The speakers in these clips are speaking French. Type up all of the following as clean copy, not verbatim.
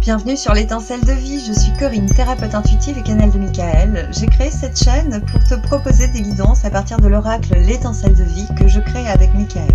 Bienvenue sur l'étincelle de vie, je suis Corinne, thérapeute intuitive et canal de Michael. J'ai créé cette chaîne pour te proposer des guidances à partir de l'oracle l'étincelle de vie que je crée avec Michael.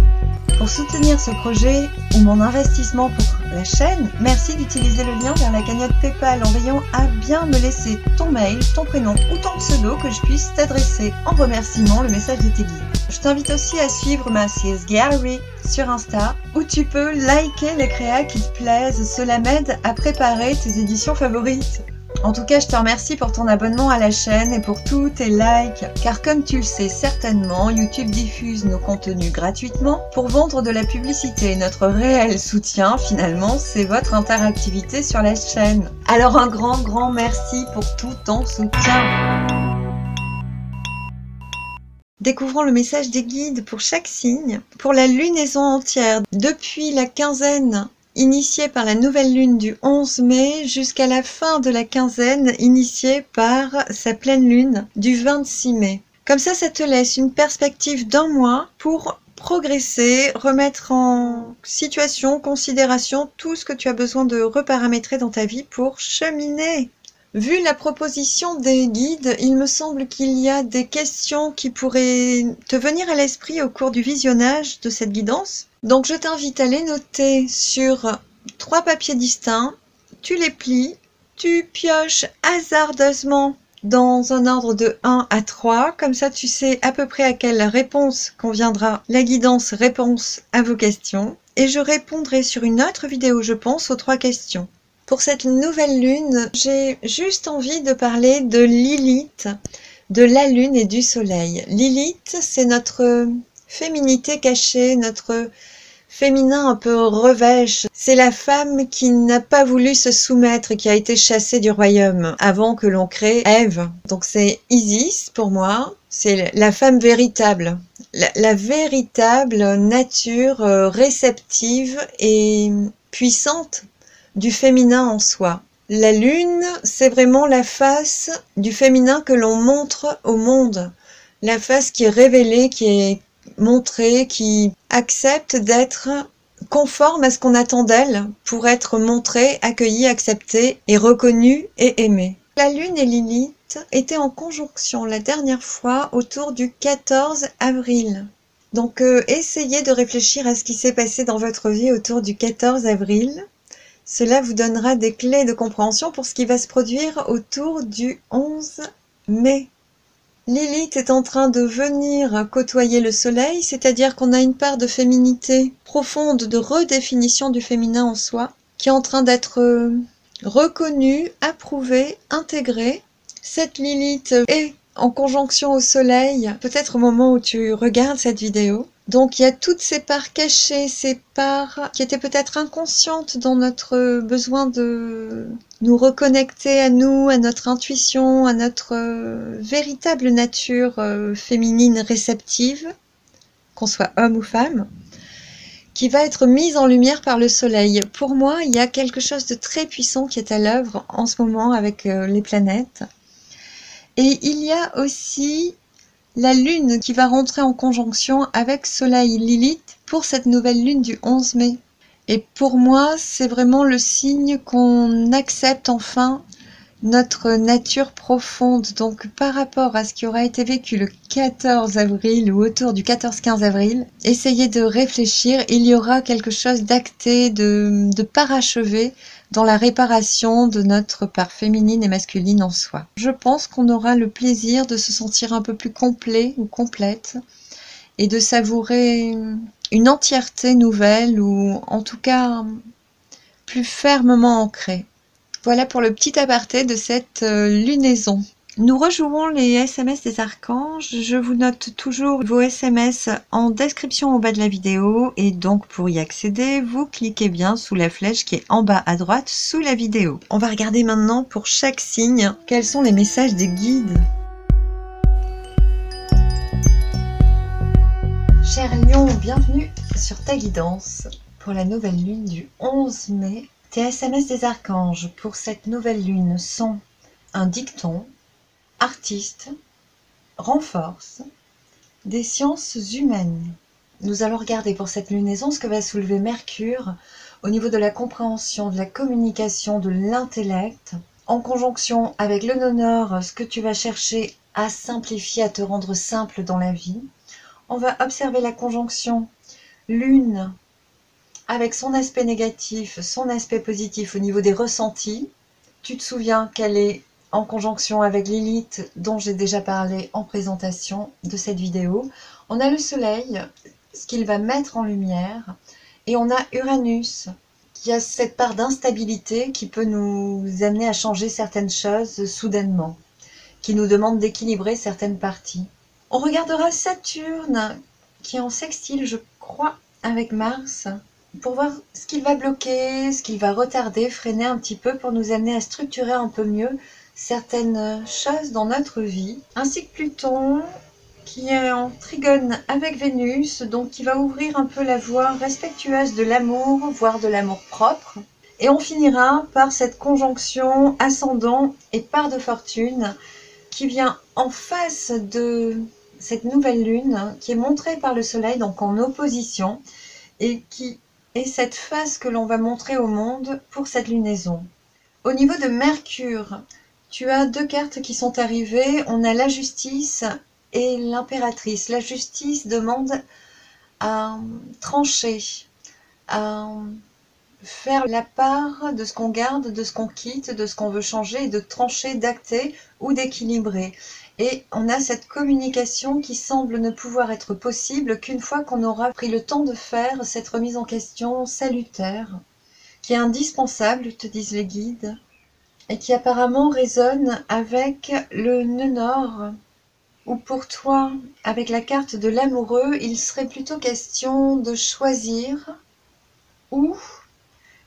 Pour soutenir ce projet ou mon investissement pour la chaîne, merci d'utiliser le lien vers la cagnotte PayPal en veillant à bien me laisser ton mail, ton prénom ou ton pseudo que je puisse t'adresser en remerciement le message de tes guides. Je t'invite aussi à suivre ma CS Gallery sur Insta où tu peux liker les créas qui te plaisent, cela m'aide à préparer tes éditions favorites. En tout cas, je te remercie pour ton abonnement à la chaîne et pour tous tes likes, car comme tu le sais certainement, YouTube diffuse nos contenus gratuitement pour vendre de la publicité. Notre réel soutien, finalement, c'est votre interactivité sur la chaîne. Alors un grand merci pour tout ton soutien. Découvrons le message des guides pour chaque signe, pour la lunaison entière, depuis la quinzaine initiée par la nouvelle lune du 11 mai jusqu'à la fin de la quinzaine initiée par sa pleine lune du 26 mai. Comme ça te laisse une perspective d'un mois pour progresser, remettre en situation, considération tout ce que tu as besoin de reparamétrer dans ta vie pour cheminer. Vu la proposition des guides, il me semble qu'il y a des questions qui pourraient te venir à l'esprit au cours du visionnage de cette guidance. Donc je t'invite à les noter sur 3 papiers distincts, tu les plies, tu pioches hasardeusement dans un ordre de 1 à 3, comme ça tu sais à peu près à quelle réponse conviendra la guidance réponse à vos questions. Et je répondrai sur une autre vidéo, je pense, aux 3 questions. Pour cette nouvelle lune, j'ai juste envie de parler de Lilith, de la lune et du soleil. Lilith, c'est notre féminité cachée, notre féminin un peu revêche. C'est la femme qui n'a pas voulu se soumettre, qui a été chassée du royaume avant que l'on crée Ève. Donc c'est Isis pour moi, c'est la femme véritable, la véritable nature réceptive et puissante du féminin en soi. La lune, c'est vraiment la face du féminin que l'on montre au monde. La face qui est révélée, qui est montrée, qui accepte d'être conforme à ce qu'on attend d'elle pour être montrée, accueillie, acceptée et reconnue et aimée. La lune et Lilith étaient en conjonction la dernière fois autour du 14 avril. Donc essayez de réfléchir à ce qui s'est passé dans votre vie autour du 14 avril. Cela vous donnera des clés de compréhension pour ce qui va se produire autour du 11 mai. Lilith est en train de venir côtoyer le soleil, c'est-à-dire qu'on a une part de féminité profonde, de redéfinition du féminin en soi, qui est en train d'être reconnue, approuvée, intégrée. Cette Lilith est en conjonction au soleil, peut-être au moment où tu regardes cette vidéo. Donc il y a toutes ces parts cachées, ces parts qui étaient peut-être inconscientes dans notre besoin de nous reconnecter à nous, à notre intuition, à notre véritable nature féminine réceptive, qu'on soit homme ou femme, qui va être mise en lumière par le soleil. Pour moi, il y a quelque chose de très puissant qui est à l'œuvre en ce moment avec les planètes. Et il y a aussi la lune qui va rentrer en conjonction avec Soleil Lilith pour cette nouvelle lune du 11 mai. Et pour moi, c'est vraiment le signe qu'on accepte enfin notre nature profonde. Donc par rapport à ce qui aura été vécu le 14 avril ou autour du 14-15 avril, essayez de réfléchir. Il y aura quelque chose d'acté, de parachevé dans la réparation de notre part féminine et masculine en soi. Je pense qu'on aura le plaisir de se sentir un peu plus complet ou complète et de savourer une entièreté nouvelle ou en tout cas plus fermement ancrée. Voilà pour le petit aparté de cette lunaison. Nous rejouons les SMS des archanges. Je vous note toujours vos SMS en description au bas de la vidéo et donc pour y accéder, vous cliquez bien sous la flèche qui est en bas à droite sous la vidéo. On va regarder maintenant pour chaque signe quels sont les messages des guides. Cher Lion, bienvenue sur ta guidance pour la nouvelle lune du 11 mai. Tes SMS des archanges pour cette nouvelle lune sont un dicton, artiste, renforce, des sciences humaines. Nous allons regarder pour cette lunaison ce que va soulever Mercure au niveau de la compréhension, de la communication, de l'intellect, en conjonction avec le nonore, ce que tu vas chercher à simplifier, à te rendre simple dans la vie. On va observer la conjonction lune avec son aspect négatif, son aspect positif au niveau des ressentis. Tu te souviens qu'elle est en conjonction avec Lilith, dont j'ai déjà parlé en présentation de cette vidéo. On a le soleil, ce qu'il va mettre en lumière, et on a Uranus, qui a cette part d'instabilité qui peut nous amener à changer certaines choses soudainement, qui nous demande d'équilibrer certaines parties. On regardera Saturne, qui est en sextile, je crois, avec Mars, pour voir ce qu'il va bloquer, ce qu'il va retarder, freiner un petit peu pour nous amener à structurer un peu mieux certaines choses dans notre vie. Ainsi que Pluton, qui est en trigone avec Vénus, donc qui va ouvrir un peu la voie respectueuse de l'amour, voire de l'amour propre. Et on finira par cette conjonction ascendant et part de fortune qui vient en face de cette nouvelle lune qui est montrée par le soleil, donc en opposition, et qui est cette face que l'on va montrer au monde pour cette lunaison. Au niveau de Mercure, tu as deux cartes qui sont arrivées. On a la justice et l'impératrice. La justice demande à trancher, à faire la part de ce qu'on garde, de ce qu'on quitte, de ce qu'on veut changer, et de trancher, d'acter ou d'équilibrer. Et on a cette communication qui semble ne pouvoir être possible qu'une fois qu'on aura pris le temps de faire cette remise en question salutaire, qui est indispensable, te disent les guides, et qui apparemment résonne avec le nœud nord, où pour toi, avec la carte de l'amoureux, il serait plutôt question de choisir ou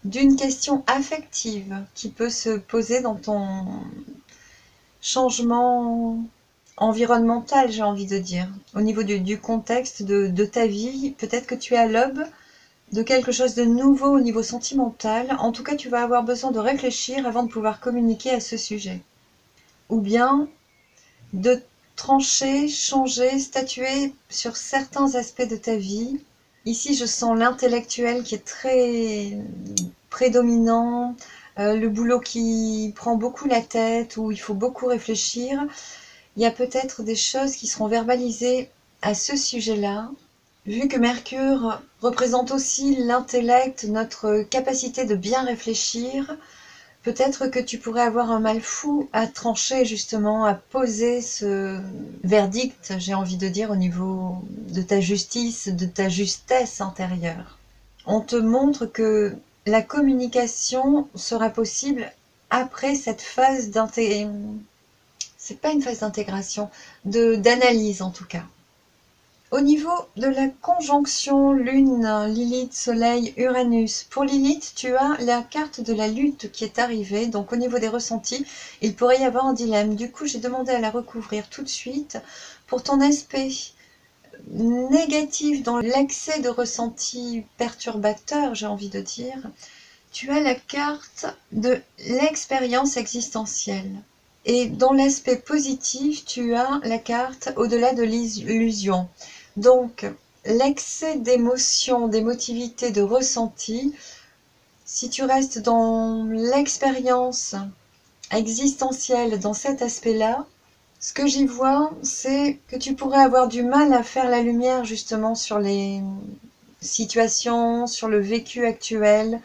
d'une question affective qui peut se poser dans ton changement environnemental, j'ai envie de dire, au niveau du contexte de ta vie. Peut-être que tu es à l'aube de quelque chose de nouveau au niveau sentimental. En tout cas, tu vas avoir besoin de réfléchir avant de pouvoir communiquer à ce sujet. Ou bien de trancher, changer, statuer sur certains aspects de ta vie. Ici, je sens l'intellectuel qui est très prédominant, le boulot qui prend beaucoup la tête, où il faut beaucoup réfléchir. Il y a peut-être des choses qui seront verbalisées à ce sujet-là. Vu que Mercure représente aussi l'intellect, notre capacité de bien réfléchir, peut-être que tu pourrais avoir un mal fou à trancher justement, à poser ce verdict, j'ai envie de dire, au niveau de ta justice, de ta justesse intérieure. On te montre que la communication sera possible après cette phase d'intégration. C'est pas une phase d'intégration, d'analyse en tout cas. Au niveau de la conjonction Lune, Lilith, Soleil, Uranus, pour Lilith, tu as la carte de la lutte qui est arrivée. Donc au niveau des ressentis, il pourrait y avoir un dilemme. Du coup, j'ai demandé à la recouvrir tout de suite. Pour ton aspect négatif dans l'excès de ressentis perturbateurs, j'ai envie de dire, tu as la carte de l'expérience existentielle. Et dans l'aspect positif, tu as la carte au-delà de l'illusion. Donc, l'excès d'émotion, d'émotivité, de ressenti, si tu restes dans l'expérience existentielle, dans cet aspect-là, ce que j'y vois, c'est que tu pourrais avoir du mal à faire la lumière justement sur les situations, sur le vécu actuel,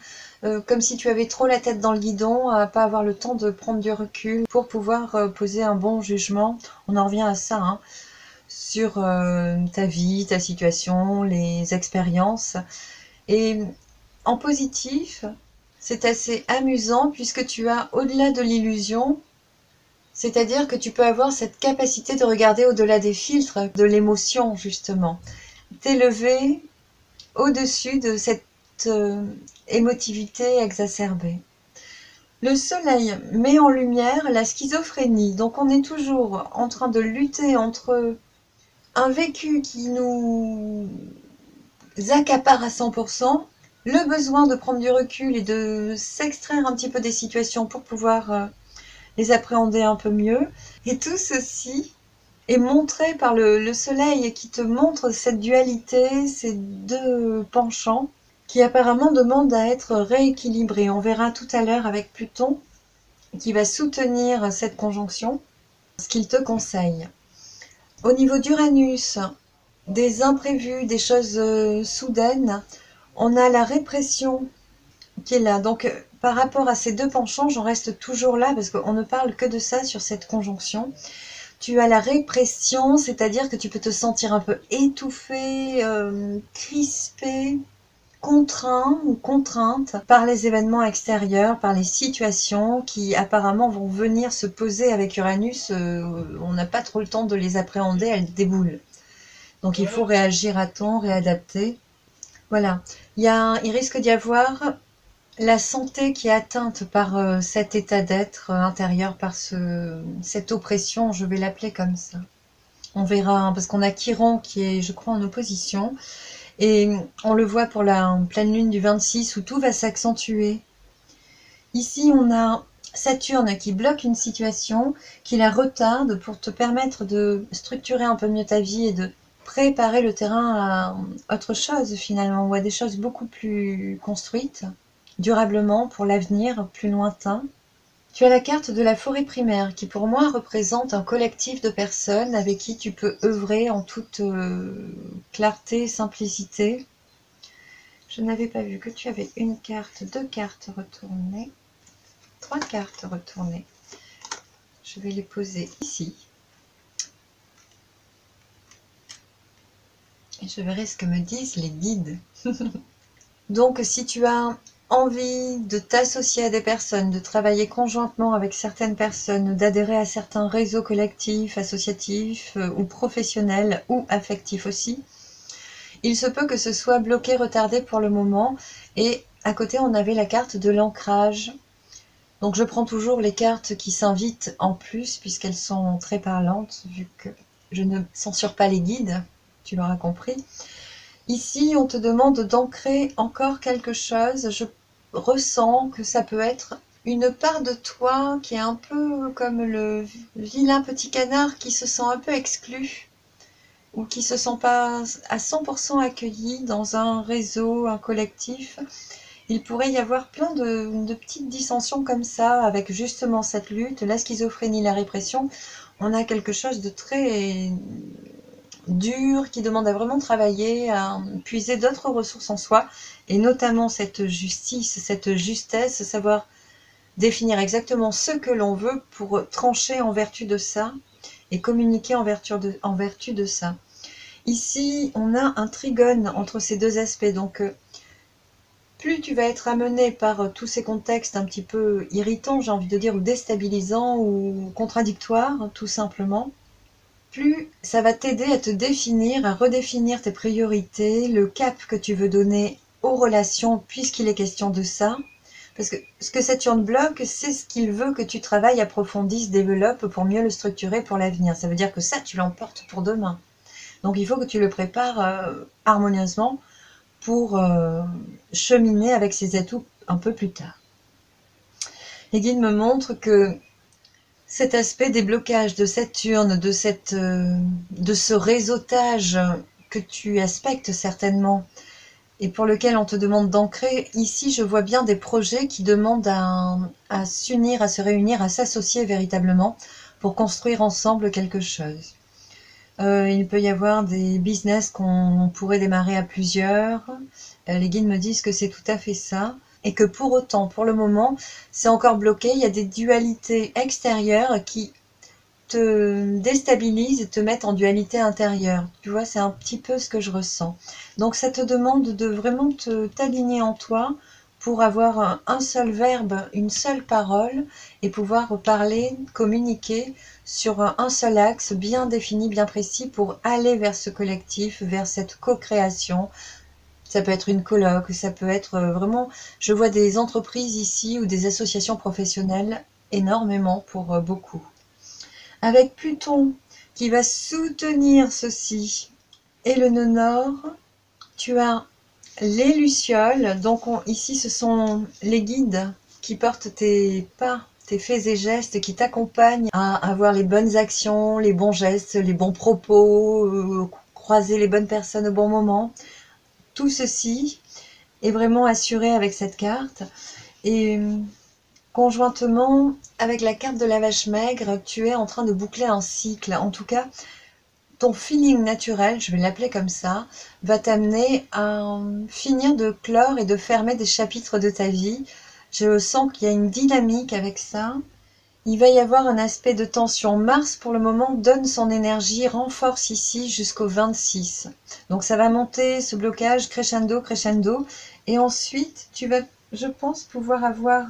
comme si tu avais trop la tête dans le guidon, à pas avoir le temps de prendre du recul pour pouvoir poser un bon jugement. On en revient à ça, hein, sur ta vie, ta situation, les expériences. Et en positif, c'est assez amusant puisque tu as au-delà de l'illusion, c'est-à-dire que tu peux avoir cette capacité de regarder au-delà des filtres, de l'émotion justement, t'élever au-dessus de cette émotivité exacerbée. Le soleil met en lumière la schizophrénie, donc on est toujours en train de lutter entre un vécu qui nous accapare à 100%, le besoin de prendre du recul et de s'extraire un petit peu des situations pour pouvoir les appréhender un peu mieux. Et tout ceci est montré par le soleil qui te montre cette dualité, ces deux penchants qui apparemment demande à être rééquilibré. On verra tout à l'heure avec Pluton qui va soutenir cette conjonction, ce qu'il te conseille. Au niveau d'Uranus, des imprévus, des choses soudaines, on a la répression qui est là. Donc par rapport à ces deux penchants, j'en reste toujours là parce qu'on ne parle que de ça sur cette conjonction. Tu as la répression, c'est-à-dire que tu peux te sentir un peu étouffé, crispé, contraint ou contrainte par les événements extérieurs, par les situations qui apparemment vont venir se poser avec Uranus. On n'a pas trop le temps de les appréhender, elles déboulent. Donc il faut réagir à temps, réadapter. Voilà. Il risque d'y avoir la santé qui est atteinte par cet état d'être intérieur, par cette oppression, je vais l'appeler comme ça. On verra, hein, parce qu'on a Chiron qui est, je crois, en opposition. Et on le voit pour la pleine lune du 26 où tout va s'accentuer. Ici, on a Saturne qui bloque une situation, qui la retarde pour te permettre de structurer un peu mieux ta vie et de préparer le terrain à autre chose finalement, ou à des choses beaucoup plus construites, durablement pour l'avenir plus lointain. Tu as la carte de la forêt primaire qui pour moi représente un collectif de personnes avec qui tu peux œuvrer en toute clarté, simplicité. Je n'avais pas vu que tu avais une carte, deux cartes retournées, trois cartes retournées. Je vais les poser ici. Et je verrai ce que me disent les guides. Donc si tu as envie de t'associer à des personnes, de travailler conjointement avec certaines personnes, d'adhérer à certains réseaux collectifs, associatifs ou professionnels ou affectifs aussi, il se peut que ce soit bloqué, retardé pour le moment. Et à côté, on avait la carte de l'ancrage. Donc je prends toujours les cartes qui s'invitent en plus, puisqu'elles sont très parlantes, vu que je ne censure pas les guides, tu l'auras compris. Ici, on te demande d'ancrer encore quelque chose. Je ressens que ça peut être une part de toi qui est un peu comme le vilain petit canard qui se sent un peu exclu ou qui se sent pas à 100% accueilli dans un réseau, un collectif. Il pourrait y avoir plein de petites dissensions comme ça avec justement cette lutte, la schizophrénie, la répression. On a quelque chose de très dur qui demande à vraiment travailler, à puiser d'autres ressources en soi et notamment cette justice, cette justesse, savoir définir exactement ce que l'on veut pour trancher en vertu de ça et communiquer en vertu de ça. Ici, on a un trigone entre ces deux aspects, donc plus tu vas être amené par tous ces contextes un petit peu irritants, j'ai envie de dire, ou déstabilisants, ou contradictoires, tout simplement, plus ça va t'aider à te définir, à redéfinir tes priorités, le cap que tu veux donner aux relations, puisqu'il est question de ça. Parce que ce que Saturne bloque, c'est ce qu'il veut que tu travailles, approfondisses, développes pour mieux le structurer pour l'avenir. Ça veut dire que ça, tu l'emportes pour demain. Donc il faut que tu le prépares harmonieusement pour cheminer avec ses atouts un peu plus tard. Les guides me montrent que cet aspect des blocages de Saturne, de ce réseautage que tu aspectes certainement et pour lequel on te demande d'ancrer, ici je vois bien des projets qui demandent à s'unir, à se réunir, à s'associer véritablement pour construire ensemble quelque chose. Il peut y avoir des business qu'on pourrait démarrer à plusieurs. Les guides me disent que c'est tout à fait ça. Et que pour autant, pour le moment, c'est encore bloqué. Il y a des dualités extérieures qui te déstabilisent et te mettent en dualité intérieure. Tu vois, c'est un petit peu ce que je ressens. Donc ça te demande de vraiment t'aligner en toi pour avoir un seul verbe, une seule parole et pouvoir parler, communiquer sur un seul axe bien défini, bien précis pour aller vers ce collectif, vers cette co-création. Ça peut être une coloc, ça peut être vraiment... Je vois des entreprises ici ou des associations professionnelles énormément pour beaucoup. Avec Pluton qui va soutenir ceci et le nœud nord, tu as les lucioles. Donc ici, ce sont les guides qui portent tes pas, tes faits et gestes, qui t'accompagnent à avoir les bonnes actions, les bons gestes, les bons propos, croiser les bonnes personnes au bon moment. Tout ceci est vraiment assuré avec cette carte. Et conjointement, avec la carte de la vache maigre, tu es en train de boucler un cycle. En tout cas, ton feeling naturel, je vais l'appeler comme ça, va t'amener à finir de clore et de fermer des chapitres de ta vie. Je sens qu'il y a une dynamique avec ça. Il va y avoir un aspect de tension. Mars, pour le moment, donne son énergie, renforce ici jusqu'au 26. Donc ça va monter, ce blocage, crescendo, crescendo. Et ensuite, tu vas, je pense, pouvoir avoir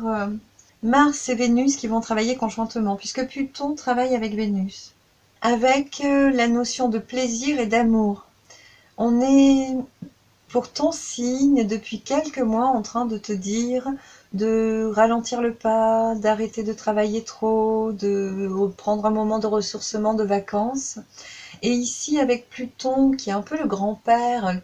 Mars et Vénus qui vont travailler conjointement, puisque Pluton travaille avec Vénus. Avec la notion de plaisir et d'amour. On est pour ton signe depuis quelques mois en train de te dire de ralentir le pas, d'arrêter de travailler trop, de prendre un moment de ressourcement, de vacances. Et ici avec Pluton qui est un peu le grand-père,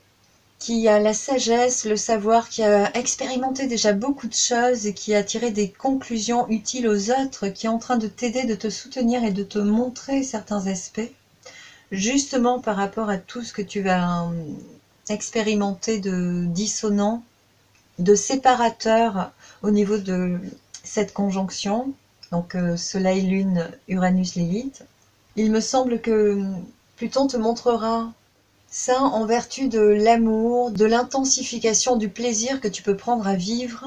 qui a la sagesse, le savoir, qui a expérimenté déjà beaucoup de choses et qui a tiré des conclusions utiles aux autres, qui est en train de t'aider, de te soutenir et de te montrer certains aspects, justement par rapport à tout ce que tu vas expérimenter de dissonant, de séparateur au niveau de cette conjonction, donc Soleil, Lune, Uranus, Lilith. Il me semble que Pluton te montrera ça en vertu de l'amour, de l'intensification du plaisir que tu peux prendre à vivre,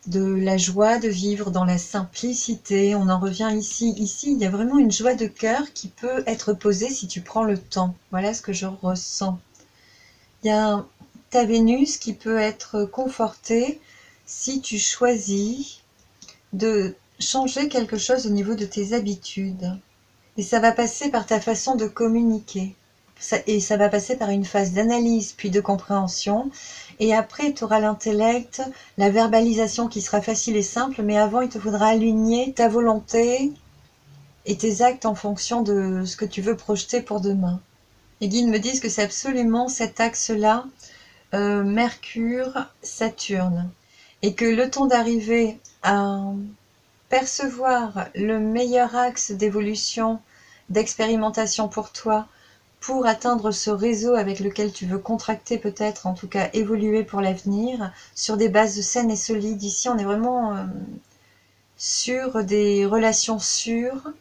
de la joie de vivre dans la simplicité. On en revient ici. Ici, il y a vraiment une joie de cœur qui peut être posée si tu prends le temps. Voilà ce que je ressens. Il y a ta Vénus qui peut être confortée si tu choisis de changer quelque chose au niveau de tes habitudes. Et ça va passer par ta façon de communiquer. Et ça va passer par une phase d'analyse puis de compréhension. Et après, tu auras l'intellect, la verbalisation qui sera facile et simple, mais avant, il te faudra aligner ta volonté et tes actes en fonction de ce que tu veux projeter pour demain. Les guides me disent que c'est absolument cet axe-là, Mercure, Saturne, et que le temps d'arriver à percevoir le meilleur axe d'évolution, d'expérimentation pour toi, pour atteindre ce réseau avec lequel tu veux contracter peut-être, en tout cas évoluer pour l'avenir, sur des bases saines et solides. Ici, on est vraiment sur des relations sûres,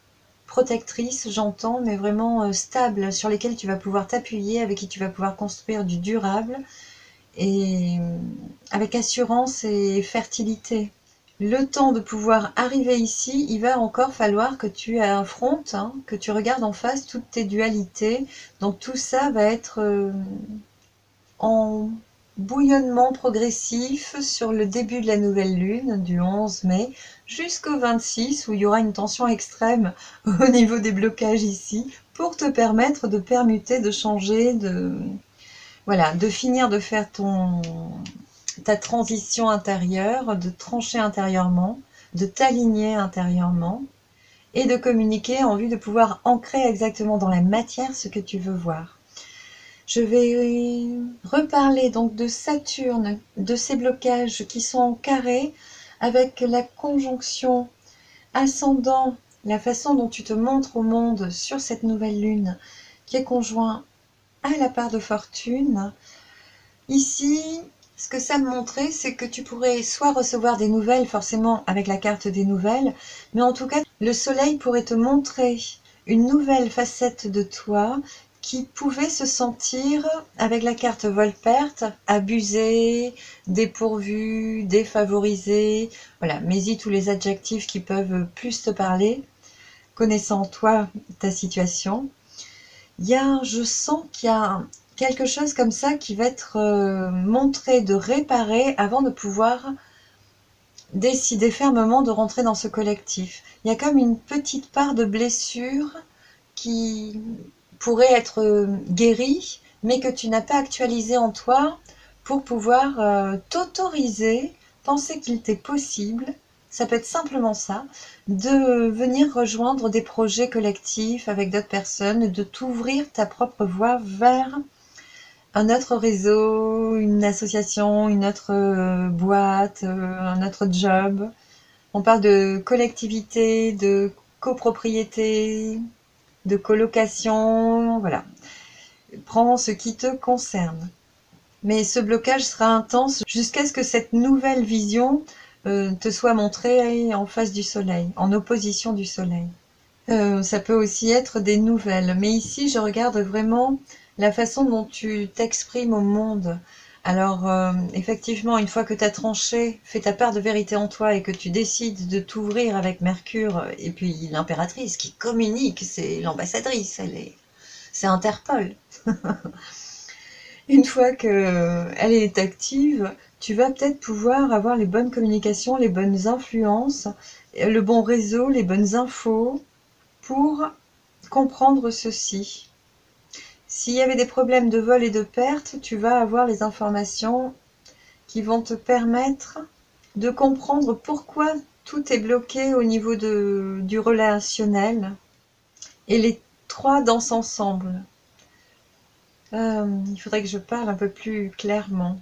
protectrices, j'entends, mais vraiment stables, sur lesquelles tu vas pouvoir t'appuyer, avec qui tu vas pouvoir construire du durable, et avec assurance et fertilité. Le temps de pouvoir arriver ici, il va encore falloir que tu affrontes, que tu regardes en face toutes tes dualités. Donc tout ça va être en bouillonnement progressif sur le début de la nouvelle lune, du 11 mai, jusqu'au 26, où il y aura une tension extrême au niveau des blocages ici, pour te permettre de permuter, de changer, voilà, de finir de faire ta transition intérieure, de trancher intérieurement, de t'aligner intérieurement et de communiquer en vue de pouvoir ancrer exactement dans la matière ce que tu veux voir. Je vais reparler donc de Saturne, de ces blocages qui sont en carré avec la conjonction ascendant, la façon dont tu te montres au monde sur cette nouvelle lune qui est conjoint à la part de fortune. Ici, ce que ça me montrait, c'est que tu pourrais soit recevoir des nouvelles, forcément avec la carte des nouvelles, mais en tout cas, le soleil pourrait te montrer une nouvelle facette de toi qui pouvait se sentir, avec la carte vol-perte, abusée, dépourvue, défavorisée. Voilà, mets-y tous les adjectifs qui peuvent plus te parler, connaissant toi, ta situation. Je sens qu'il y a quelque chose comme ça qui va être montré, de réparer avant de pouvoir décider fermement de rentrer dans ce collectif. Il y a comme une petite part de blessure qui pourrait être guérie, mais que tu n'as pas actualisée en toi pour pouvoir t'autoriser, penser qu'il t'est possible, ça peut être simplement ça, de venir rejoindre des projets collectifs avec d'autres personnes, de t'ouvrir ta propre voie vers un autre réseau, une association, une autre boîte, un autre job. On parle de collectivité, de copropriété, de colocation, voilà. Prends ce qui te concerne. Mais ce blocage sera intense jusqu'à ce que cette nouvelle vision te soit montrée en face du soleil, en opposition du soleil. Ça peut aussi être des nouvelles, mais ici je regarde vraiment la façon dont tu t'exprimes au monde. Alors effectivement, une fois que tu as tranché, fait ta part de vérité en toi et que tu décides de t'ouvrir avec Mercure et puis l'impératrice qui communique, c'est l'ambassadrice, c'est Interpol. Une fois que elle est active, tu vas peut-être pouvoir avoir les bonnes communications, les bonnes influences, le bon réseau, les bonnes infos pour comprendre ceci. S'il y avait des problèmes de vol et de perte, tu vas avoir les informations qui vont te permettre de comprendre pourquoi tout est bloqué au niveau du relationnel. Et les trois dansent ensemble. Il faudrait que je parle un peu plus clairement.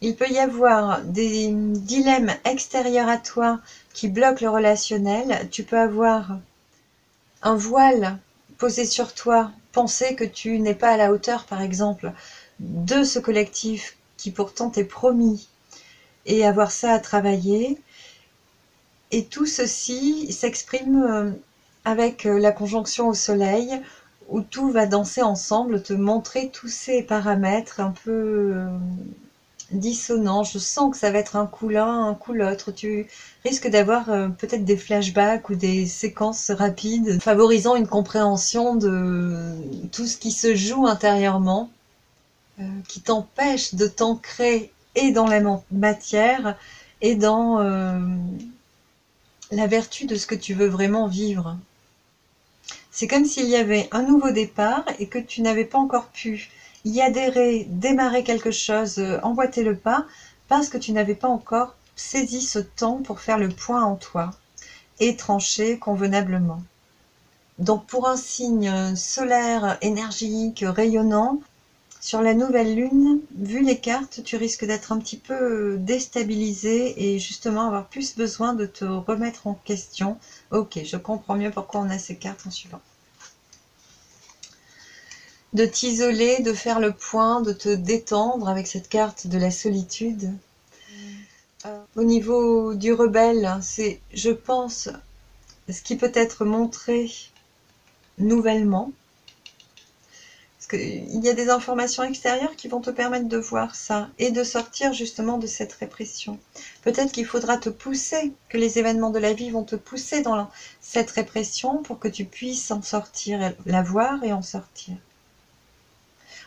Il peut y avoir des dilemmes extérieurs à toi qui bloquent le relationnel. Tu peux avoir un voile posé sur toi, penser que tu n'es pas à la hauteur, par exemple, de ce collectif qui pourtant t'est promis, et avoir ça à travailler. Et tout ceci s'exprime avec la conjonction au soleil, où tout va danser ensemble, te montrer tous ces paramètres un peu dissonants. Je sens que ça va être un coup l'un, un coup l'autre. Tu risques d'avoir peut-être des flashbacks ou des séquences rapides, favorisant une compréhension de tout ce qui se joue intérieurement, qui t'empêche de t'ancrer et dans la matière et dans la vertu de ce que tu veux vraiment vivre. C'est comme s'il y avait un nouveau départ et que tu n'avais pas encore pu y adhérer, démarrer quelque chose, emboîter le pas, parce que tu n'avais pas encore saisi ce temps pour faire le point en toi et trancher convenablement. Donc pour un signe solaire, énergique, rayonnant, sur la nouvelle lune, vu les cartes, tu risques d'être un petit peu déstabilisé et justement avoir plus besoin de te remettre en question. Ok, je comprends mieux pourquoi on a ces cartes en suivant. De t'isoler, de faire le point, de te détendre avec cette carte de la solitude. Au niveau du rebelle, c'est, je pense, ce qui peut être montré nouvellement. Parce qu'il y a des informations extérieures qui vont te permettre de voir ça et de sortir justement de cette répression. Peut-être qu'il faudra te pousser, que les événements de la vie vont te pousser dans cette répression pour que tu puisses en sortir, la voir et en sortir.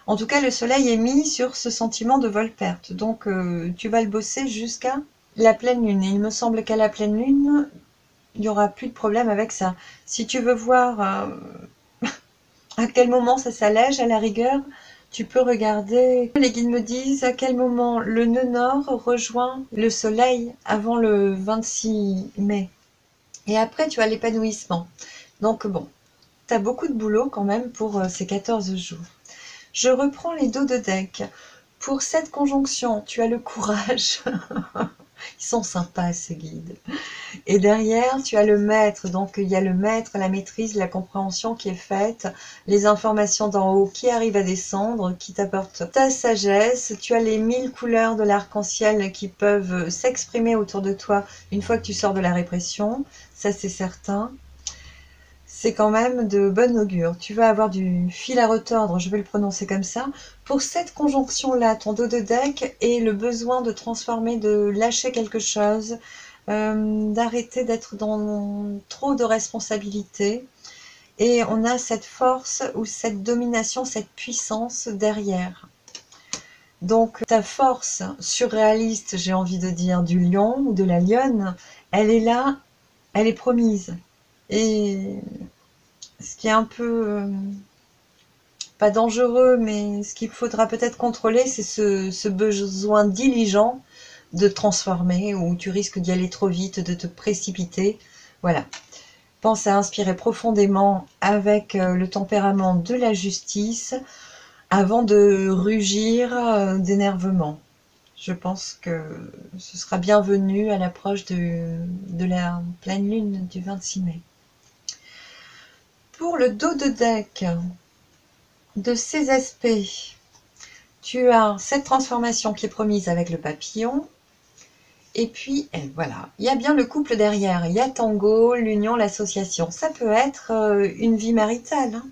En tout cas, le soleil est mis sur ce sentiment de vol-perte. Donc, tu vas le bosser jusqu'à la pleine lune. Et il me semble qu'à la pleine lune, il n'y aura plus de problème avec ça. Si tu veux voir à quel moment ça s'allège, à la rigueur, tu peux regarder. Les guides me disent à quel moment le nœud nord rejoint le soleil avant le 26 mai. Et après, tu as l'épanouissement. Donc bon, tu as beaucoup de boulot quand même pour ces 14 jours. Je reprends les dos de deck. Pour cette conjonction, tu as le courage. Ils sont sympas, ces guides. Et derrière, tu as le maître. Donc, il y a le maître, la maîtrise, la compréhension qui est faite, les informations d'en haut qui arrivent à descendre, qui t'apportent ta sagesse. Tu as les 1000 couleurs de l'arc-en-ciel qui peuvent s'exprimer autour de toi une fois que tu sors de la répression. Ça, c'est certain. C'est quand même de bon augure. Tu vas avoir du fil à retordre, je vais le prononcer comme ça. Pour cette conjonction-là, ton dos de deck et le besoin de transformer, de lâcher quelque chose, d'arrêter d'être dans trop de responsabilités. Et on a cette force ou cette domination, cette puissance derrière. Donc ta force surréaliste, j'ai envie de dire, du lion ou de la lionne, elle est là, elle est promise. Et ce qui est un peu, pas dangereux, mais ce qu'il faudra peut-être contrôler, c'est ce besoin diligent de transformer, où tu risques d'y aller trop vite, de te précipiter. Voilà. Pense à inspirer profondément avec le tempérament de la justice avant de rugir d'énervement. Je pense que ce sera bienvenu à l'approche de la pleine lune du 26 mai. Pour le dos de deck, de ces aspects, Tu as cette transformation qui est promise avec le papillon. Et puis, voilà, il y a bien le couple derrière. Il y a Tango, l'union, l'association. Ça peut être une vie maritale, hein.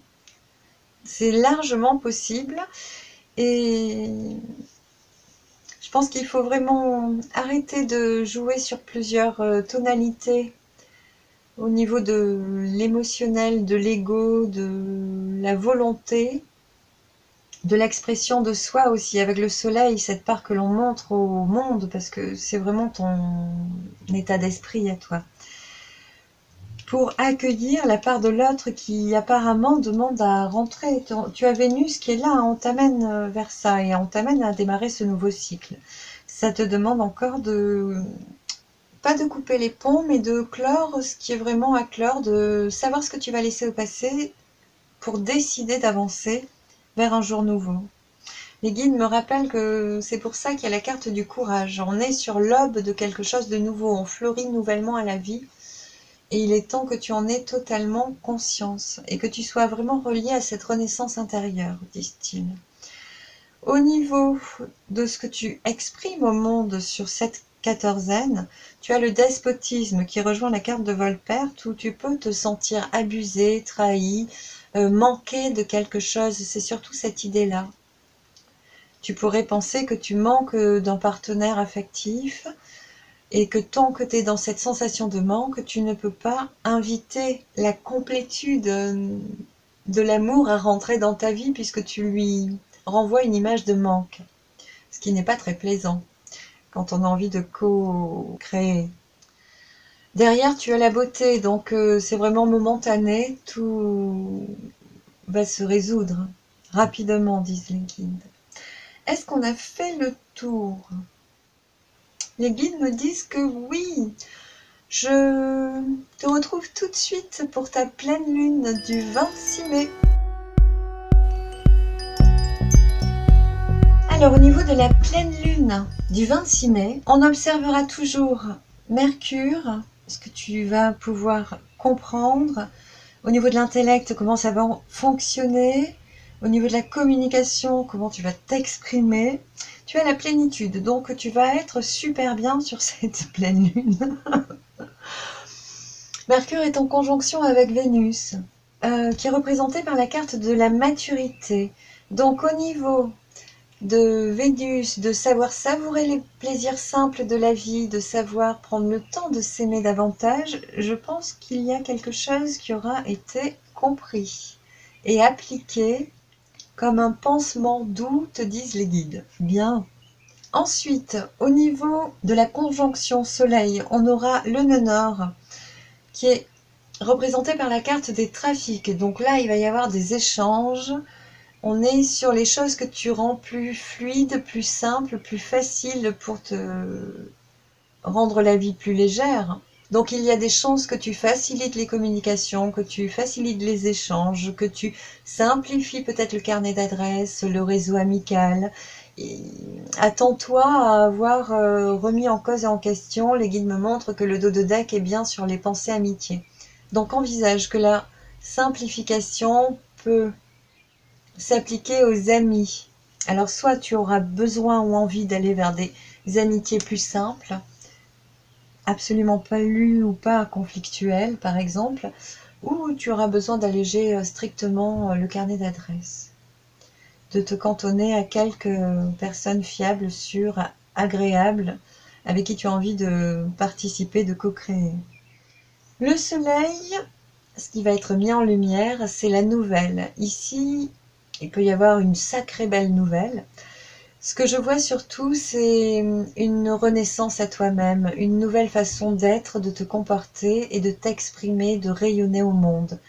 C'est largement possible. Et je pense qu'il faut vraiment arrêter de jouer sur plusieurs tonalités au niveau de l'émotionnel, de l'ego, de la volonté, de l'expression de soi aussi, avec le soleil, cette part que l'on montre au monde, parce que c'est vraiment ton état d'esprit à toi. Pour accueillir la part de l'autre qui apparemment demande à rentrer. Tu as Vénus qui est là, on t'amène vers ça et on t'amène à démarrer ce nouveau cycle. Ça te demande encore de, pas de couper les ponts, mais de clore ce qui est vraiment à clore, de savoir ce que tu vas laisser au passé pour décider d'avancer vers un jour nouveau. Les guides me rappellent que c'est pour ça qu'il y a la carte du courage. On est sur l'aube de quelque chose de nouveau, on fleurit nouvellement à la vie. Et il est temps que tu en aies totalement conscience et que tu sois vraiment relié à cette renaissance intérieure, disent-ils. Au niveau de ce que tu exprimes au monde sur cette quatorzaine, tu as le despotisme qui rejoint la carte de Volperte où tu peux te sentir abusé, trahi, manquer de quelque chose. C'est surtout cette idée-là. Tu pourrais penser que tu manques d'un partenaire affectif et que tant que tu es dans cette sensation de manque, tu ne peux pas inviter la complétude de l'amour à rentrer dans ta vie puisque tu lui renvoies une image de manque, ce qui n'est pas très plaisant quand on a envie de co-créer. Derrière, tu as la beauté, donc c'est vraiment momentané, tout va se résoudre rapidement, disent les guides. Est-ce qu'on a fait le tour? Les guides me disent que oui. Je te retrouve tout de suite pour ta pleine lune du 26 mai. Alors au niveau de la pleine lune du 26 mai, on observera toujours Mercure, ce que tu vas pouvoir comprendre. Au niveau de l'intellect, comment ça va fonctionner. Au niveau de la communication, comment tu vas t'exprimer. Tu as la plénitude, donc tu vas être super bien sur cette pleine lune. Mercure est en conjonction avec Vénus, qui est représentée par la carte de la maturité. Donc au niveau de Vénus, de savoir savourer les plaisirs simples de la vie, de savoir prendre le temps de s'aimer davantage, je pense qu'il y a quelque chose qui aura été compris et appliqué comme un pansement doux, te disent les guides. Bien. Ensuite, au niveau de la conjonction Soleil, on aura le nœud nord qui est représenté par la carte des trafics. Donc là, il va y avoir des échanges. On est sur les choses que tu rends plus fluides, plus simples, plus faciles pour te rendre la vie plus légère. Donc il y a des chances que tu facilites les communications, que tu facilites les échanges, que tu simplifies peut-être le carnet d'adresses, le réseau amical. Attends-toi à avoir remis en cause et en question. Les guides me montrent que le dos de deck est bien sur les pensées amitiés. Donc envisage que la simplification peut s'appliquer aux amis. Alors soit tu auras besoin ou envie d'aller vers des amitiés plus simples, absolument pas lues ou pas conflictuelles par exemple, ou tu auras besoin d'alléger strictement le carnet d'adresses, de te cantonner à quelques personnes fiables, sûres, agréables, avec qui tu as envie de participer, de co-créer. Le soleil, ce qui va être mis en lumière, c'est la nouvelle. Ici, il peut y avoir une sacrée belle nouvelle. Ce que je vois surtout, c'est une renaissance à toi-même, une nouvelle façon d'être, de te comporter et de t'exprimer, de rayonner au monde.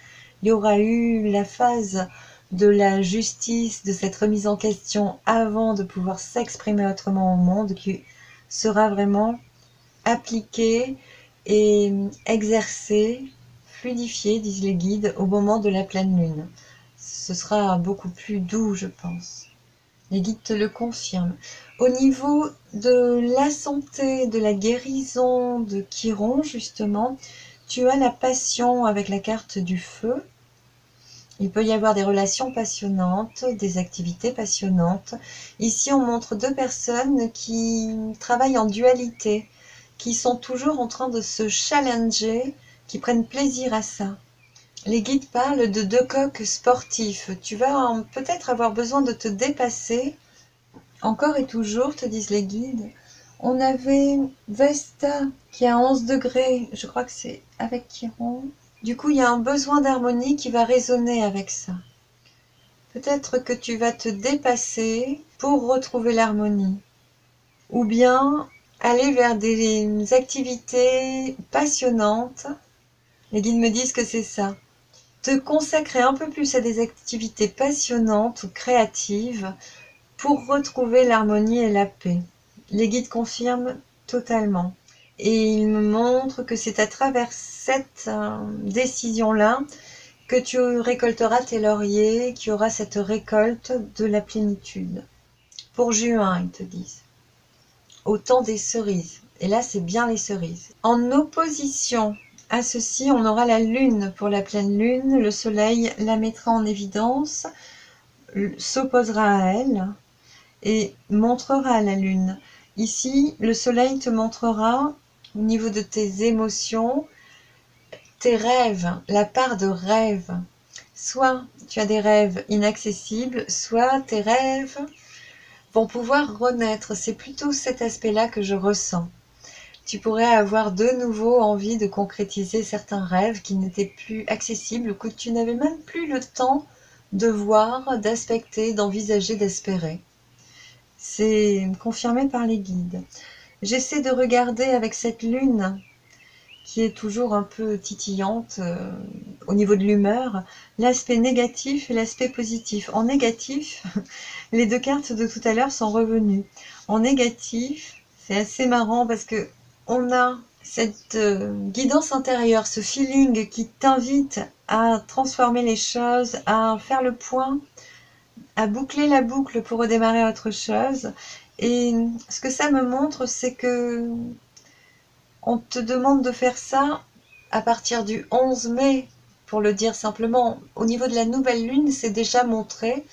Il y aura eu la phase de la justice, de cette remise en question avant de pouvoir s'exprimer autrement au monde, qui sera vraiment appliquée et exercée, fluidifiée, disent les guides, au moment de la pleine lune. Ce sera beaucoup plus doux, je pense. Les guides te le confirment. Au niveau de la santé, de la guérison de Chiron, justement, tu as la passion avec la carte du feu. Il peut y avoir des relations passionnantes, des activités passionnantes. Ici, on montre deux personnes qui travaillent en dualité, qui sont toujours en train de se challenger, qui prennent plaisir à ça. Les guides parlent de deux coqs sportifs. Tu vas peut-être avoir besoin de te dépasser. Encore et toujours, te disent les guides. On avait Vesta qui a 11 degrés. Je crois que c'est avec Chiron. Du coup, il y a un besoin d'harmonie qui va résonner avec ça. Peut-être que tu vas te dépasser pour retrouver l'harmonie. Ou bien aller vers des activités passionnantes. Les guides me disent que c'est ça. Te consacrer un peu plus à des activités passionnantes ou créatives pour retrouver l'harmonie et la paix. Les guides confirment totalement. Et ils me montrent que c'est à travers cette décision-là que tu récolteras tes lauriers, qu'il y aura cette récolte de la plénitude. Pour juin, ils te disent. Au temps des cerises. Et là, c'est bien les cerises. En opposition à ceci, on aura la lune pour la pleine lune. Le soleil la mettra en évidence, s'opposera à elle et montrera à la lune. Ici, le soleil te montrera, au niveau de tes émotions, tes rêves, la part de rêve. Soit tu as des rêves inaccessibles, soit tes rêves vont pouvoir renaître. C'est plutôt cet aspect-là que je ressens. Tu pourrais avoir de nouveau envie de concrétiser certains rêves qui n'étaient plus accessibles ou que tu n'avais même plus le temps de voir, d'aspecter, d'envisager, d'espérer. C'est confirmé par les guides. J'essaie de regarder avec cette lune qui est toujours un peu titillante au niveau de l'humeur, l'aspect négatif et l'aspect positif. En négatif, les deux cartes de tout à l'heure sont revenues. En négatif, c'est assez marrant parce que on a cette guidance intérieure, ce feeling qui t'invite à transformer les choses, à faire le point, à boucler la boucle pour redémarrer autre chose. Et ce que ça me montre, c'est que on te demande de faire ça à partir du 11 mai, pour le dire simplement. Au niveau de la nouvelle lune, c'est déjà montré.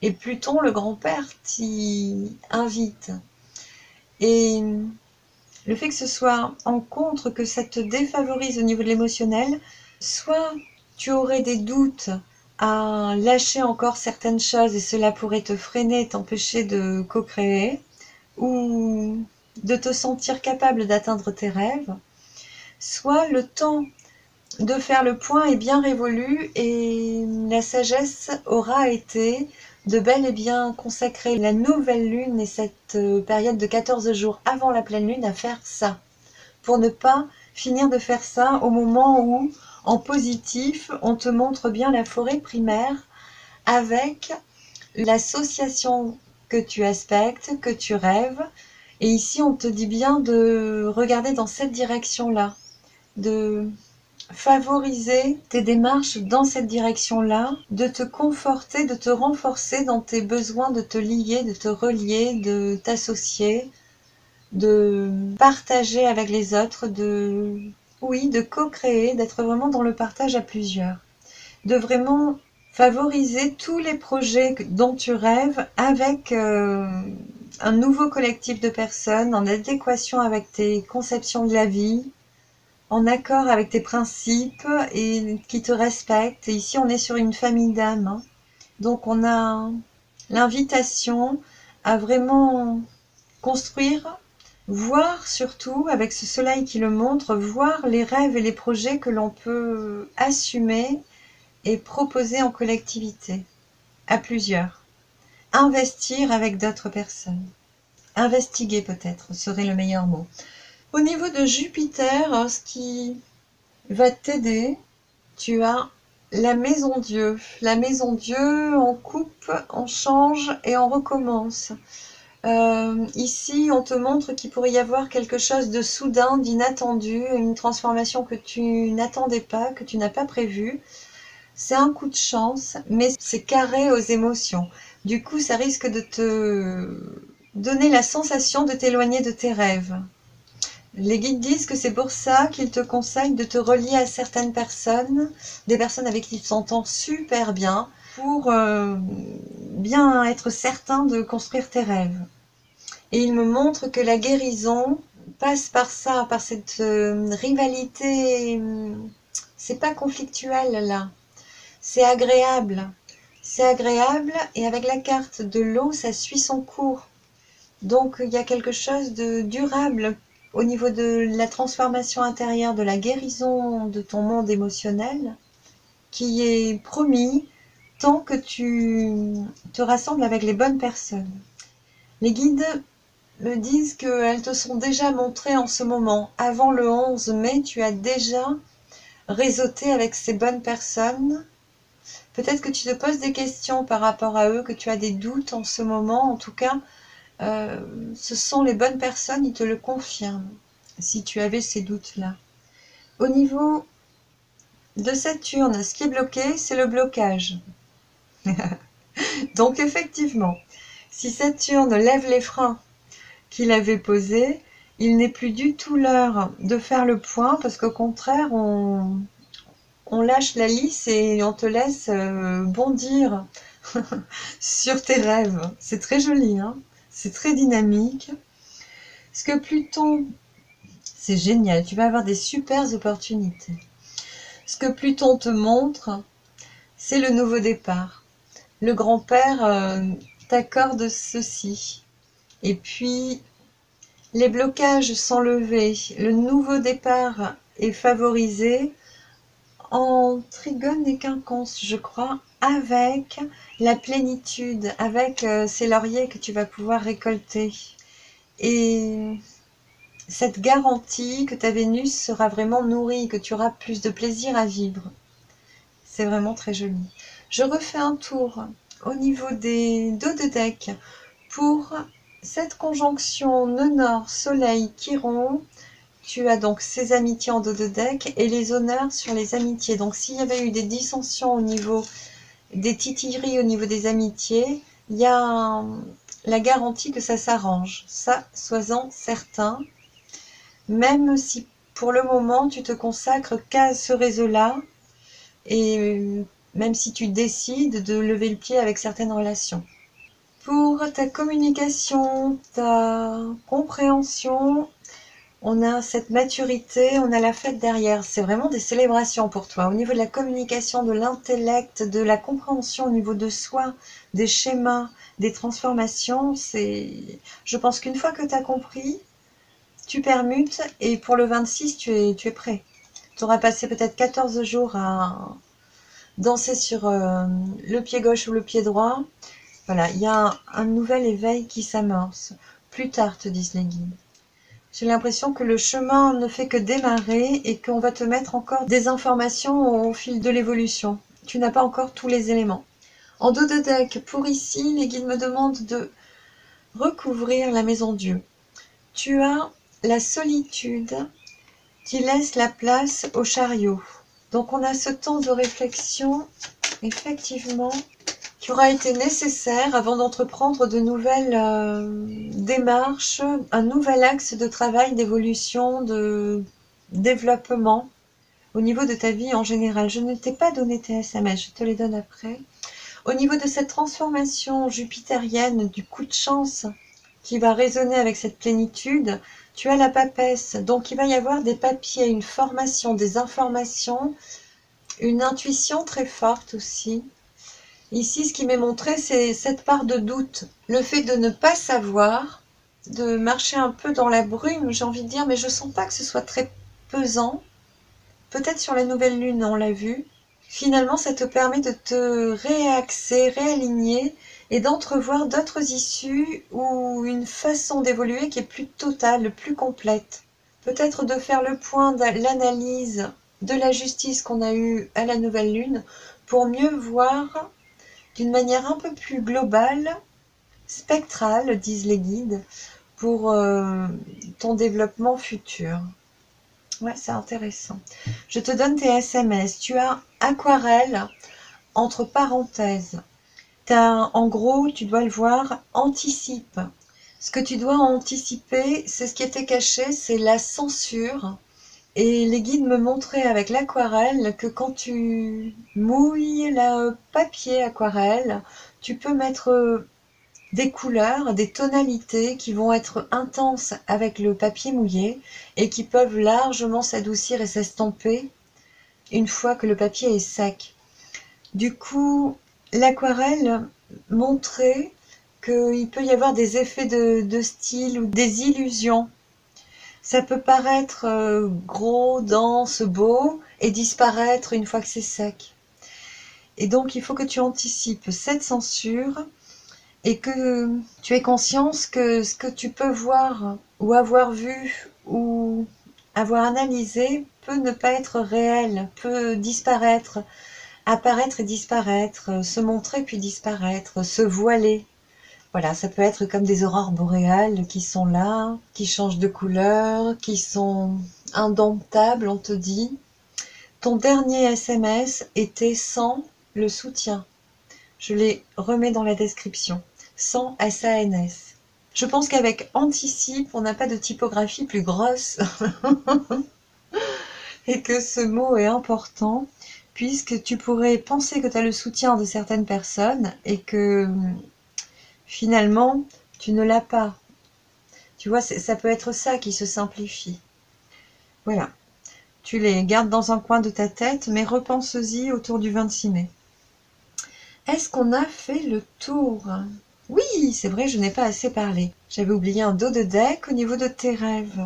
Et Pluton, le grand-père, t'y invite. Et le fait que ce soit en contre, que ça te défavorise au niveau de l'émotionnel, soit tu aurais des doutes à lâcher encore certaines choses et cela pourrait te freiner, t'empêcher de co-créer, ou de te sentir capable d'atteindre tes rêves, soit le temps de faire le point est bien révolu et la sagesse aura été de bel et bien consacrer la nouvelle lune et cette période de 14 jours avant la pleine lune à faire ça, pour ne pas finir de faire ça au moment où, en positif, on te montre bien la forêt primaire avec l'association que tu aspectes, que tu rêves. Et ici, on te dit bien de regarder dans cette direction-là, de favoriser tes démarches dans cette direction-là, de te conforter, de te renforcer dans tes besoins de te lier, de te relier, de t'associer, de partager avec les autres, de co-créer, d'être vraiment dans le partage à plusieurs, de vraiment favoriser tous les projets dont tu rêves avec un nouveau collectif de personnes en adéquation avec tes conceptions de la vie, en accord avec tes principes et qui te respectent. Et ici, on est sur une famille d'âmes. Hein. Donc, on a l'invitation à vraiment construire, voir surtout, avec ce soleil qui le montre, voir les rêves et les projets que l'on peut assumer et proposer en collectivité, à plusieurs. Investir avec d'autres personnes. Investiguer peut-être serait le meilleur mot. Au niveau de Jupiter, ce qui va t'aider, tu as la maison Dieu. La maison Dieu, on coupe, on change et on recommence. Ici, on te montre qu'il pourrait y avoir quelque chose de soudain, d'inattendu, une transformation que tu n'attendais pas, que tu n'as pas prévue. C'est un coup de chance, mais c'est carré aux émotions. Du coup, ça risque de te donner la sensation de t'éloigner de tes rêves. Les guides disent que c'est pour ça qu'ils te conseillent de te relier à certaines personnes, des personnes avec qui tu t'entends super bien, pour bien être certain de construire tes rêves. Et il me montre que la guérison passe par ça, par cette rivalité. C'est pas conflictuel là, c'est agréable. C'est agréable et avec la carte de l'eau, ça suit son cours. Donc il y a quelque chose de durable au niveau de la transformation intérieure, de la guérison de ton monde émotionnel, qui est promis tant que tu te rassembles avec les bonnes personnes. Les guides me disent qu'elles te sont déjà montrées en ce moment. Avant le 11 mai, tu as déjà réseauté avec ces bonnes personnes. Peut-être que tu te poses des questions par rapport à eux, que tu as des doutes en ce moment. En tout cas, ce sont les bonnes personnes, ils te le confirment, si tu avais ces doutes-là. Au niveau de Saturne, ce qui est bloqué, c'est le blocage. Donc effectivement, si Saturne lève les freins qu'il avait posés, il n'est plus du tout l'heure de faire le point, parce qu'au contraire, on lâche la lisse et on te laisse bondir sur tes rêves. C'est très joli, hein, c'est très dynamique. Parce que Pluton, c'est génial, tu vas avoir des super opportunités. Ce que Pluton te montre, c'est le nouveau départ. Le grand-père t'accorde ceci. Et puis, les blocages sont levés. Le nouveau départ est favorisé en trigone et quinconce, je crois, avec la plénitude, avec ces lauriers que tu vas pouvoir récolter. Et cette garantie que ta Vénus sera vraiment nourrie, que tu auras plus de plaisir à vivre. C'est vraiment très joli. Je refais un tour au niveau des dos de deck pour cette conjonction nœud nord, soleil, chiron. Tu as donc ces amitiés en dos de deck et les honneurs sur les amitiés. Donc s'il y avait eu des dissensions au niveau des titilleries, au niveau des amitiés, il y a la garantie que ça s'arrange. Ça, sois-en certain. Même si pour le moment tu te consacres qu'à ce réseau-là, et même si tu décides de lever le pied avec certaines relations. Pour ta communication, ta compréhension, on a cette maturité, on a la fête derrière. C'est vraiment des célébrations pour toi. Au niveau de la communication, de l'intellect, de la compréhension au niveau de soi, des schémas, des transformations, je pense qu'une fois que tu as compris, tu permutes et pour le 26, tu es prêt. Tu auras passé peut-être 14 jours à danser sur le pied gauche ou le pied droit. Voilà, il y a un nouvel éveil qui s'amorce. Plus tard, te disent les guides. J'ai l'impression que le chemin ne fait que démarrer et qu'on va te mettre encore des informations au fil de l'évolution. Tu n'as pas encore tous les éléments. En dos de deck, pour ici, les guides me demandent de recouvrir la maison Dieu. Tu as la solitude qui laisse la place au chariot. Donc on a ce temps de réflexion, effectivement, qui aura été nécessaire avant d'entreprendre de nouvelles démarches, un nouvel axe de travail, d'évolution, de développement au niveau de ta vie en général. Je ne t'ai pas donné tes SMS, je te les donne après. Au niveau de cette transformation jupitérienne, du coup de chance qui va résonner avec cette plénitude, tu as la papesse, donc il va y avoir des papiers, une formation, des informations, une intuition très forte aussi. Ici, ce qui m'est montré, c'est cette part de doute, le fait de ne pas savoir, de marcher un peu dans la brume, j'ai envie de dire, mais je sens pas que ce soit très pesant. Peut-être sur la nouvelle lune, on l'a vu. Finalement, ça te permet de te réaxer, réaligner et d'entrevoir d'autres issues ou une façon d'évoluer qui est plus totale, plus complète. Peut-être de faire le point de l'analyse de la justice qu'on a eue à la nouvelle lune pour mieux voir d'une manière un peu plus globale, spectrale, disent les guides, pour ton développement futur. Ouais, c'est intéressant. Je te donne tes SMS. Tu as aquarelle entre parenthèses. En gros, tu dois le voir, anticipe. Ce que tu dois anticiper, c'est ce qui était caché, c'est la censure. Et les guides me montraient avec l'aquarelle que quand tu mouilles le papier aquarelle, tu peux mettre des couleurs, des tonalités qui vont être intenses avec le papier mouillé et qui peuvent largement s'adoucir et s'estomper une fois que le papier est sec. Du coup, l'aquarelle montrait qu'il peut y avoir des effets de style ou des illusions. Ça peut paraître gros, dense, beau et disparaître une fois que c'est sec. Et donc, il faut que tu anticipes cette censure et que tu aies conscience que ce que tu peux voir ou avoir vu ou avoir analysé peut ne pas être réel, peut disparaître, apparaître et disparaître, se montrer puis disparaître, se voiler. Voilà, ça peut être comme des aurores boréales qui sont là, qui changent de couleur, qui sont indomptables, on te dit. Ton dernier SMS était sans le soutien. Je les remets dans la description. Sans SANS. Je pense qu'avec anticipe, on n'a pas de typographie plus grosse et que ce mot est important puisque tu pourrais penser que tu as le soutien de certaines personnes et que finalement, tu ne l'as pas. Tu vois, ça peut être ça qui se simplifie. Voilà. Tu les gardes dans un coin de ta tête, mais repense-y autour du 26 mai. Est-ce qu'on a fait le tour? Oui, c'est vrai, je n'ai pas assez parlé. J'avais oublié un dos de deck au niveau de tes rêves.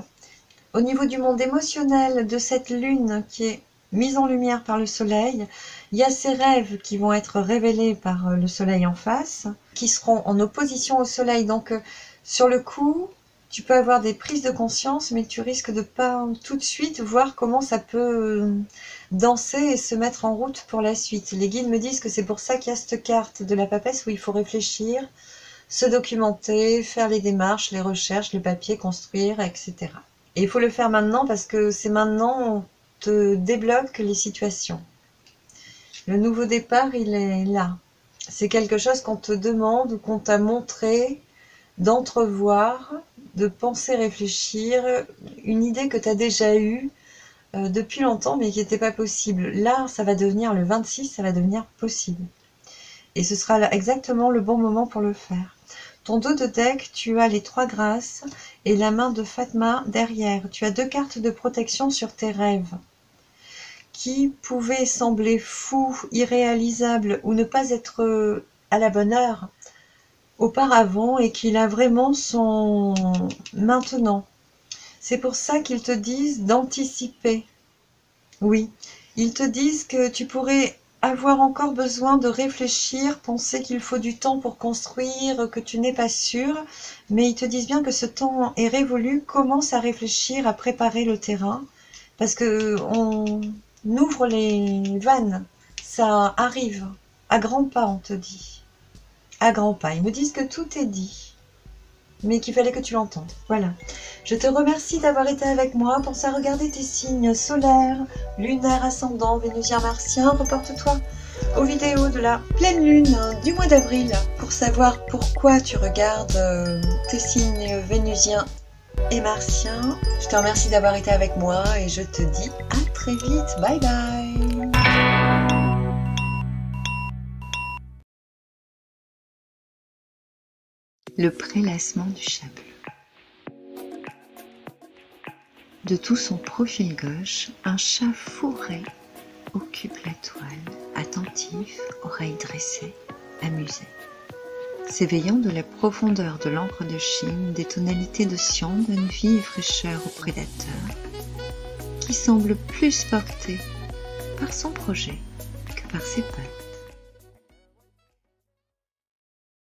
Au niveau du monde émotionnel de cette lune qui est mise en lumière par le soleil, il y a ces rêves qui vont être révélés par le soleil en face, qui seront en opposition au soleil. Donc, sur le coup, tu peux avoir des prises de conscience, mais tu risques de pas tout de suite voir comment ça peut danser et se mettre en route pour la suite. Les guides me disent que c'est pour ça qu'il y a cette carte de la papesse où il faut réfléchir, se documenter, faire les démarches, les recherches, les papiers, construire, etc. Et il faut le faire maintenant parce que c'est maintenant on te débloque les situations. Le nouveau départ, il est là. C'est quelque chose qu'on te demande ou qu'on t'a montré, d'entrevoir, de penser, réfléchir, une idée que tu as déjà eue depuis longtemps mais qui n'était pas possible. Là, ça va devenir le 26, ça va devenir possible. Et ce sera là exactement le bon moment pour le faire. Ton dos de deck, tu as les 3 grâces et la main de Fatma derrière. Tu as 2 cartes de protection sur tes rêves qui pouvaient sembler fous, irréalisables ou ne pas être à la bonne heure auparavant et qui là vraiment sont maintenant. C'est pour ça qu'ils te disent d'anticiper. Oui, ils te disent que tu pourrais avoir encore besoin de réfléchir, penser qu'il faut du temps pour construire, que tu n'es pas sûr, mais ils te disent bien que ce temps est révolu, commence à réfléchir, à préparer le terrain, parce que on ouvre les vannes, ça arrive, à grands pas on te dit, à grands pas. Ils me disent que tout est dit, mais qu'il fallait que tu l'entendes. Voilà. Je te remercie d'avoir été avec moi. Pense à regarder tes signes solaires, lunaires, ascendants, vénusiens, martiens. Reporte-toi aux vidéos de la pleine lune du mois d'avril pour savoir pourquoi tu regardes tes signes vénusiens et martiens. Je te remercie d'avoir été avec moi et je te dis à très vite. Bye bye. Le prélassement du chat bleu. De tout son profil gauche, un chat fourré occupe la toile, attentif, oreilles dressées, amusé. S'éveillant de la profondeur de l'encre de Chine, des tonalités de cyan donnent vie et fraîcheur au prédateur, qui semble plus porté par son projet que par ses peurs.